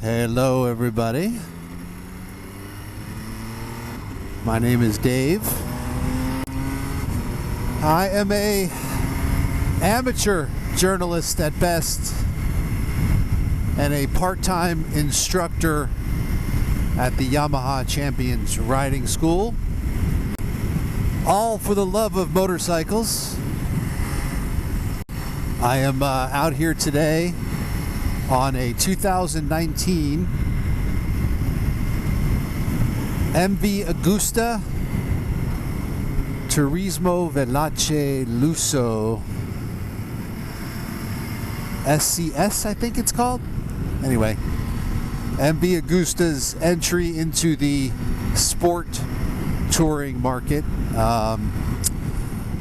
Hello everybody. My name is Dave. I am a amateur journalist at best and a part-time instructor at the Yamaha Champions Riding School. All for the love of motorcycles. I am out here today on a 2019 MV Agusta Turismo Veloce Lusso SCS, I think it's called. Anyway, MV Agusta's entry into the sport touring market.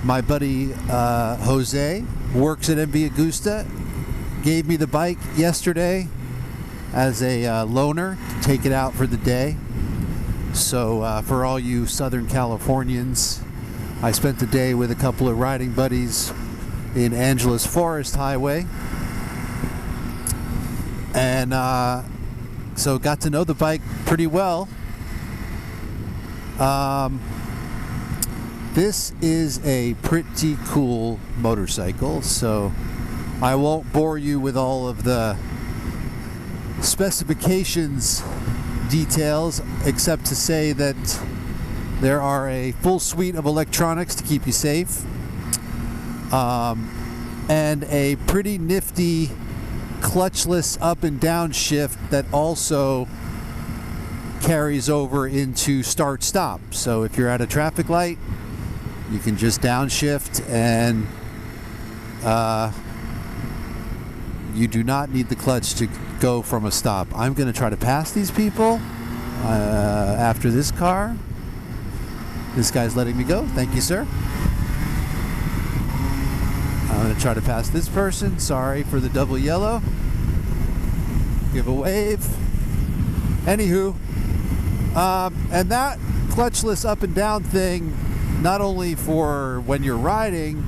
My buddy Jose works at MV Agusta. Gave me the bike yesterday as a loaner to take it out for the day. So for all you Southern Californians, I spent the day with a couple of riding buddies in Angeles Forest Highway, and so got to know the bike pretty well. This is a pretty cool motorcycle, so I won't bore you with all of the specifications details, except to say that there are a full suite of electronics to keep you safe, and a pretty nifty clutchless up and down shift that also carries over into start stop. So if you're at a traffic light, you can just downshift and you do not need the clutch to go from a stop. I'm going to try to pass these people after this car. This guy's letting me go. Thank you, sir. I'm going to try to pass this person. Sorry for the double yellow. Give a wave. Anywho, and that clutchless up and down thing, not only for when you're riding,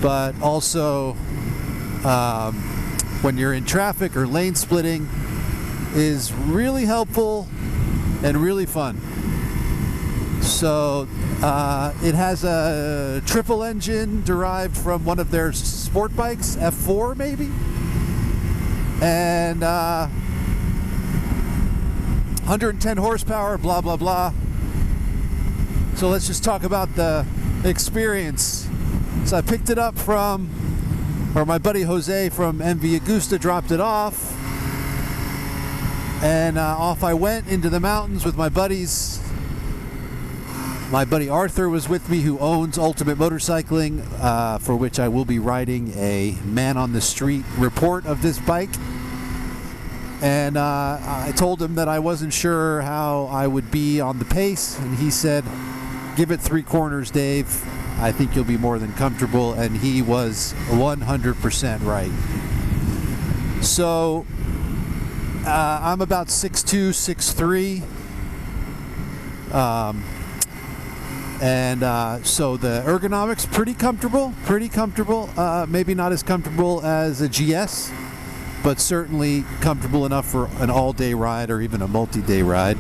but also when you're in traffic or lane splitting, is really helpful and really fun. So it has a triple engine derived from one of their sport bikes, F4 maybe, and 110 horsepower, blah blah blah. So let's just talk about the experience. So I picked it up from, or my buddy Jose from MV Agusta dropped it off, and off I went into the mountains with my buddies. My buddy Arthur was with me, who owns Ultimate Motorcycling, for which I will be writing a man on the street report of this bike. And I told him that I wasn't sure how I would be on the pace, and he said, "Give it 3 corners, Dave. I think you'll be more than comfortable," and he was 100% right. So I'm about 6'2", 6'3", and so the ergonomics pretty comfortable. Maybe not as comfortable as a GS, but certainly comfortable enough for an all-day ride or even a multi-day ride.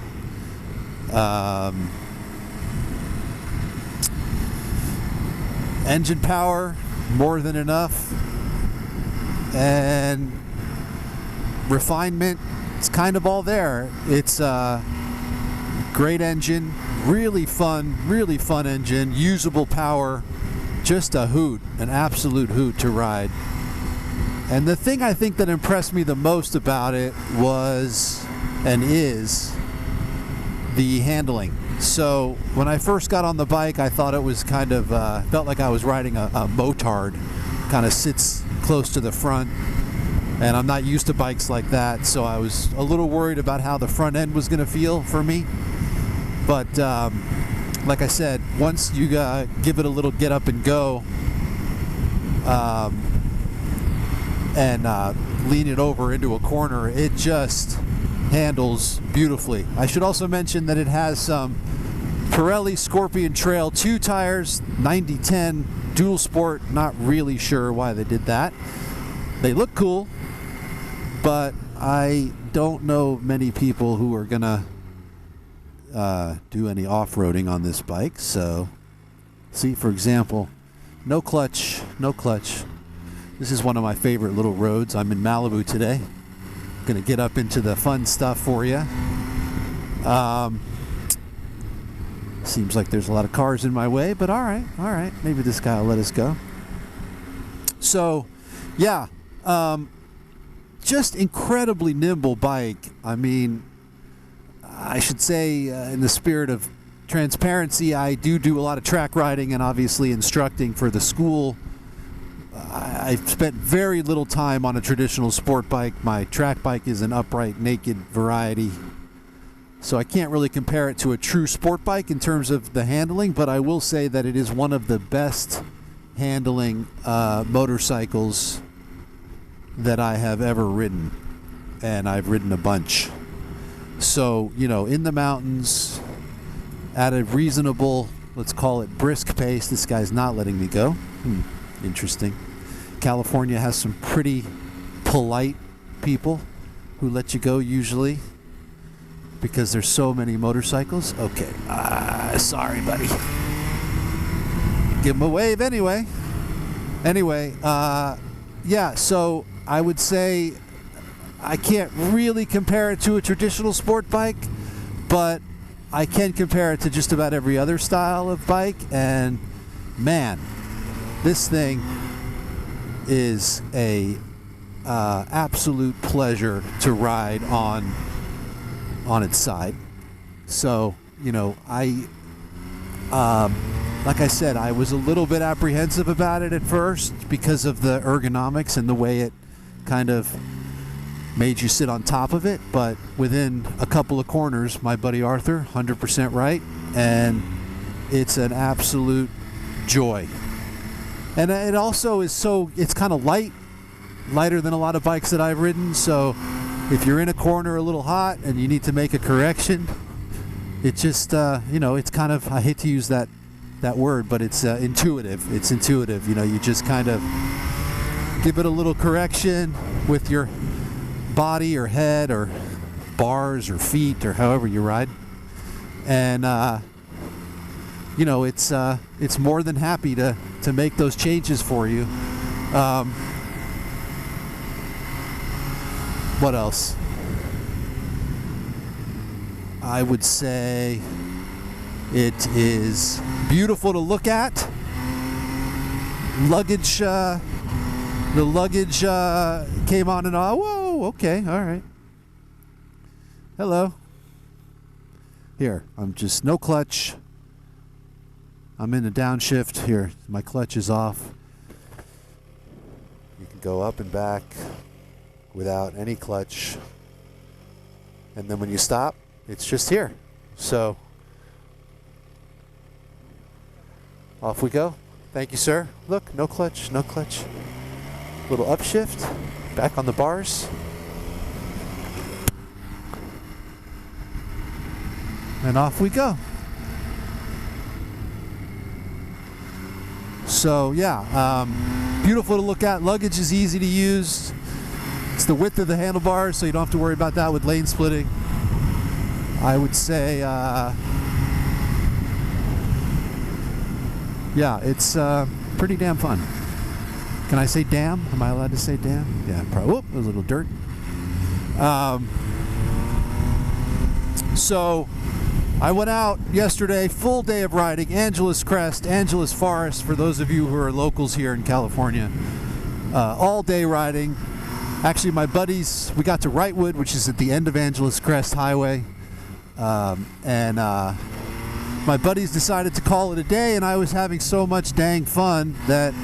Engine power, more than enough, and refinement, it's kind of all there. It's a great engine, really fun engine, usable power, just a hoot, an absolute hoot to ride. And the thing I think that impressed me the most about it was, and is, the handling. So when I first got on the bike, I thought it was kind of, felt like I was riding a motard. Kind of sits close to the front, and I'm not used to bikes like that, so I was a little worried about how the front end was going to feel for me. But like I said, once you give it a little get up and go, and lean it over into a corner, it just handles beautifully. I should also mention that it has some Pirelli Scorpion Trail 2 tires, 90/10 dual sport. Not really sure why they did that. They look cool, but I don't know many people who are gonna do any off-roading on this bike. So, see, for example, no clutch, no clutch. This is one of my favorite little roads. I'm in Malibu today. Gonna get up into the fun stuff for you. Seems like there's a lot of cars in my way, but all right. Maybe this guy will let us go. So, yeah, just incredibly nimble bike. I mean, I should say, in the spirit of transparency, I do a lot of track riding and obviously instructing for the school. I've spent very little time on a traditional sport bike. My track bike is an upright, naked variety. So I can't really compare it to a true sport bike in terms of the handling, but I will say that it is one of the best handling motorcycles that I have ever ridden. And I've ridden a bunch. So, you know, in the mountains, at a reasonable, let's call it brisk pace. This guy's not letting me go. Interesting. California has some pretty polite people who let you go usually because there's so many motorcycles. Okay. Sorry, buddy. Give him a wave anyway. Anyway, yeah, so I would say I can't really compare it to a traditional sport bike, but I can compare it to just about every other style of bike, and man, this thing is a absolute pleasure to ride on its side. So, you know, like I said, I was a little bit apprehensive about it at first because of the ergonomics and the way it kind of made you sit on top of it, but within a couple of corners, my buddy Arthur, 100% right, and it's an absolute joy. And it also is it's kind of lighter than a lot of bikes that I've ridden, so if you're in a corner a little hot and you need to make a correction, it just, you know, it's kind of, I hate to use that word, but it's intuitive. It's intuitive, you know, you just kind of give it a little correction with your body or head or bars or feet or however you ride, and you know, it's more than happy to make those changes for you. What else? I would say it is beautiful to look at. Luggage, the luggage came on and off. Whoa, okay, all right. Hello. Here, I'm just no clutch. I'm in a downshift. Here, my clutch is off. You can go up and back without any clutch. And then when you stop, it's just here. So, off we go. Thank you, sir. Look, no clutch, no clutch. Little upshift, back on the bars. And off we go. So yeah, beautiful to look at. Luggage is easy to use. It's the width of the handlebars, so you don't have to worry about that with lane splitting. I would say, yeah, it's pretty damn fun. Can I say damn? Am I allowed to say damn? Yeah, probably. Whoop, a little dirt. So I went out yesterday, full day of riding, Angeles Crest, Angeles Forest, for those of you who are locals here in California. All day riding. Actually, my buddies, we got to Wrightwood, which is at the end of Angeles Crest Highway. And my buddies decided to call it a day, and I was having so much dang fun that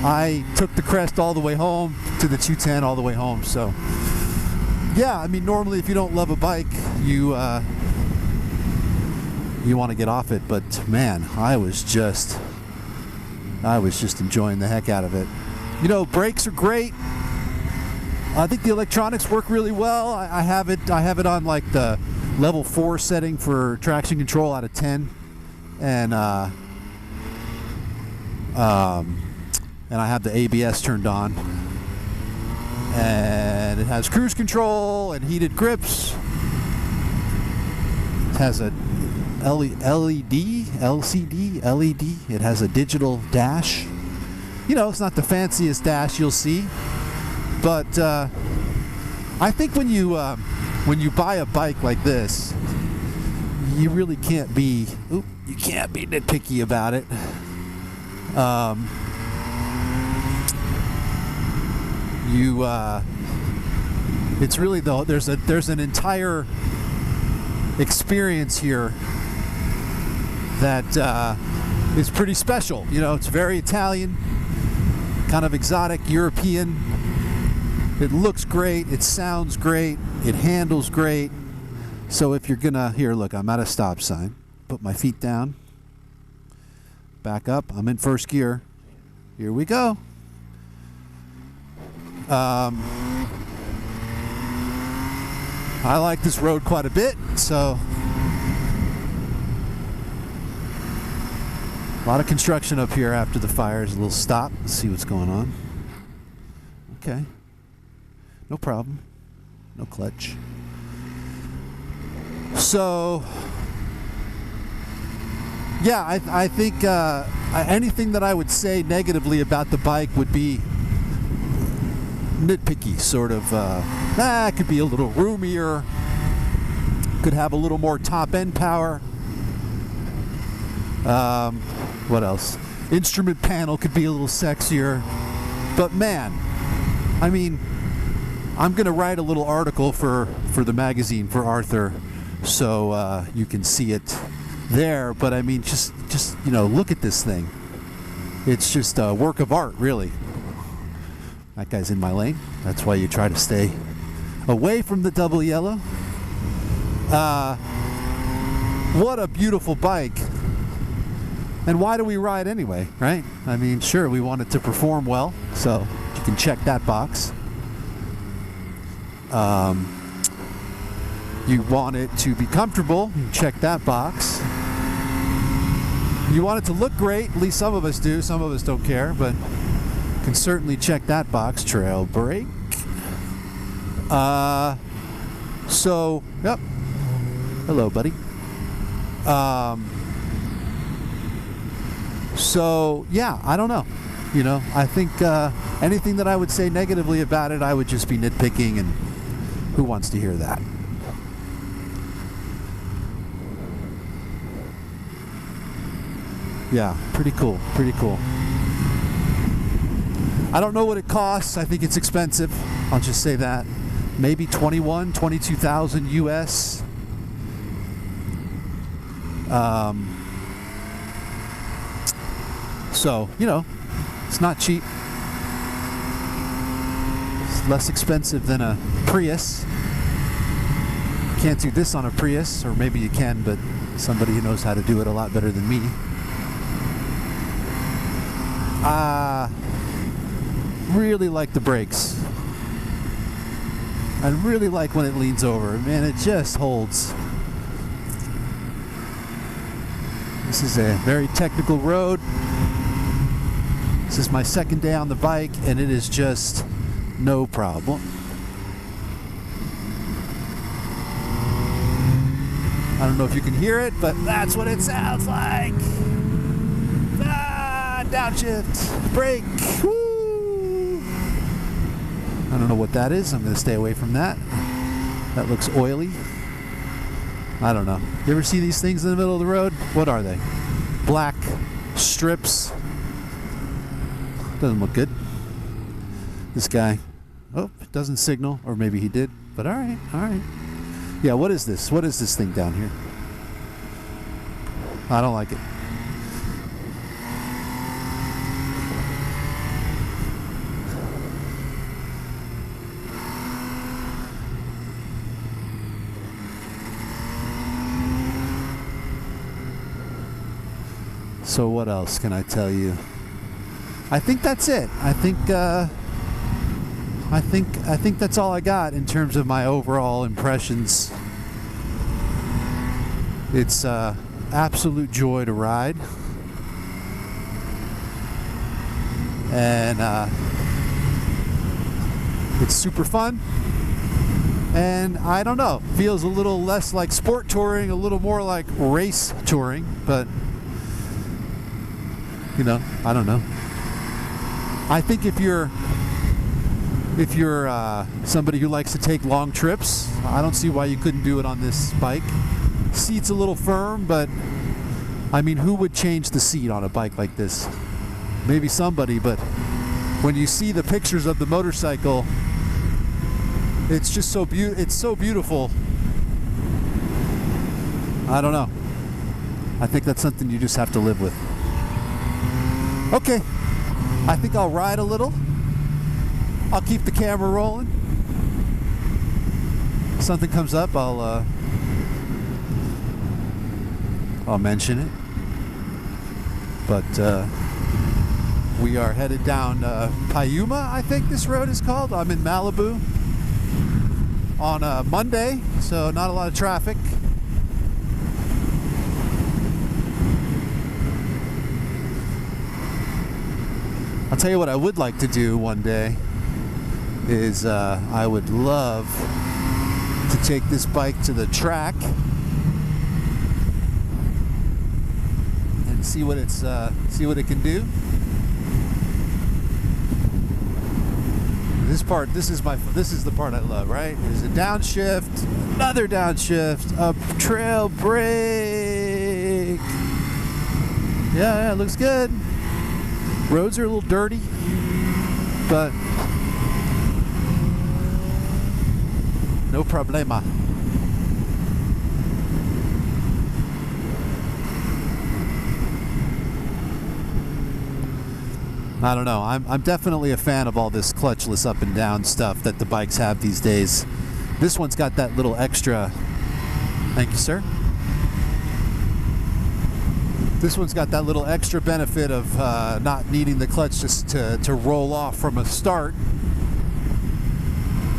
I took the Crest all the way home, to the 210 all the way home. So, yeah, I mean, normally if you don't love a bike, you want to get off it, but man, I was just enjoying the heck out of it. You know, brakes are great. I think the electronics work really well. I have it on like the level 4 setting for traction control out of 10, and I have the ABS turned on, and And it has cruise control and heated grips. It has a LCD. It has a digital dash. You know, it's not the fanciest dash you'll see, but I think when you buy a bike like this, you really can't be nitpicky about it. It's really there's an entire experience here that is pretty special. You know, it's very Italian, kind of exotic European. It looks great, it sounds great, it handles great. So if you're gonna, here, look, I'm at a stop sign. Put my feet down, back up, I'm in first gear. Here we go. I like this road quite a bit, so a lot of construction up here after the fires. A little stop, let's see what's going on. Okay, no problem, no clutch. So yeah, I think anything that I would say negatively about the bike would be nitpicky, sort of. It could be a little roomier, could have a little more top end power. What else? Instrument panel could be a little sexier. But man, I mean, I'm gonna write a little article for the magazine, for Arthur, so you can see it there. But I mean, just you know, look at this thing. It's just a work of art, really. That guy's in my lane. That's why you try to stay away from the double yellow. What a beautiful bike. And why do we ride anyway, right? I mean, sure, we want it to perform well, so you can check that box. You want it to be comfortable, you check that box. You want it to look great, at least some of us do, some of us don't care, but can certainly check that box. Trail brake. So, yep. Hello, buddy. So, yeah, I don't know. You know, I think anything that I would say negatively about it, I would just be nitpicking, and who wants to hear that? Yeah, pretty cool, pretty cool. I don't know what it costs. I think it's expensive. I'll just say that. Maybe 22,000 US. So, you know, it's not cheap. It's less expensive than a Prius. Can't do this on a Prius, or maybe you can, but somebody who knows how to do it a lot better than me. Really like the brakes. I really like when it leans over. Man, it just holds. This is a very technical road. This is my second day on the bike, and it is just no problem. I don't know if you can hear it, but that's what it sounds like. Downshift, brake, woo! I don't know what that is. I'm going to stay away from that. That looks oily. I don't know. You ever see these things in the middle of the road? What are they? Black strips. Doesn't look good. This guy, oh, doesn't signal, or maybe he did, but all right, all right. Yeah, what is this? What is this thing down here? I don't like it. So what else can I tell you? I think that's it. I think that's all I got in terms of my overall impressions. It's absolute joy to ride, and It's super fun. And I don't know, feels a little less like sport touring, a little more like race touring, but you know, I don't know. I think if you're somebody who likes to take long trips, I don't see why you couldn't do it on this bike. Seat's a little firm, but I mean, who would change the seat on a bike like this? Maybe somebody, but when you see the pictures of the motorcycle, it's just so it's so beautiful. I don't know. I think that's something you just have to live with. Okay, I think I'll ride a little. I'll keep the camera rolling. If something comes up, I'll mention it. But we are headed down Piuma, I think this road is called. I'm in Malibu on a Monday, so not a lot of traffic. I'll tell you what I would like to do one day is I would love to take this bike to the track and see what it can do. This is the part I love, right? There's a downshift, another downshift, a trail brake. Yeah, it looks good. Roads are a little dirty, but no problema. I don't know. I'm definitely a fan of all this clutchless up and down stuff that the bikes have these days. This one's got that little extra. Thank you, sir. This one's got that little extra benefit of not needing the clutch just to roll off from a start.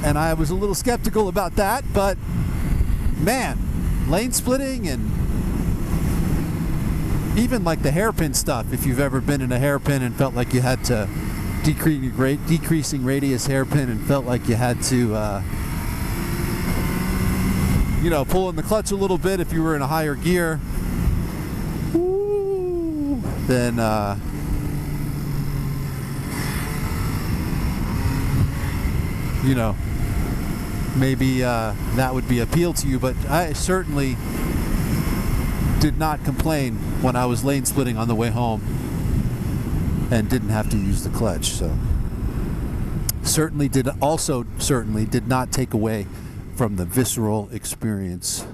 And I was a little skeptical about that, but man, lane splitting and even like the hairpin stuff, if you've ever been in a hairpin and felt like you had to decreasing radius hairpin and felt like you had to pull in the clutch a little bit if you were in a higher gear, then maybe that would be appeal to you. But I certainly did not complain when I was lane splitting on the way home and didn't have to use the clutch. So certainly did not take away from the visceral experience.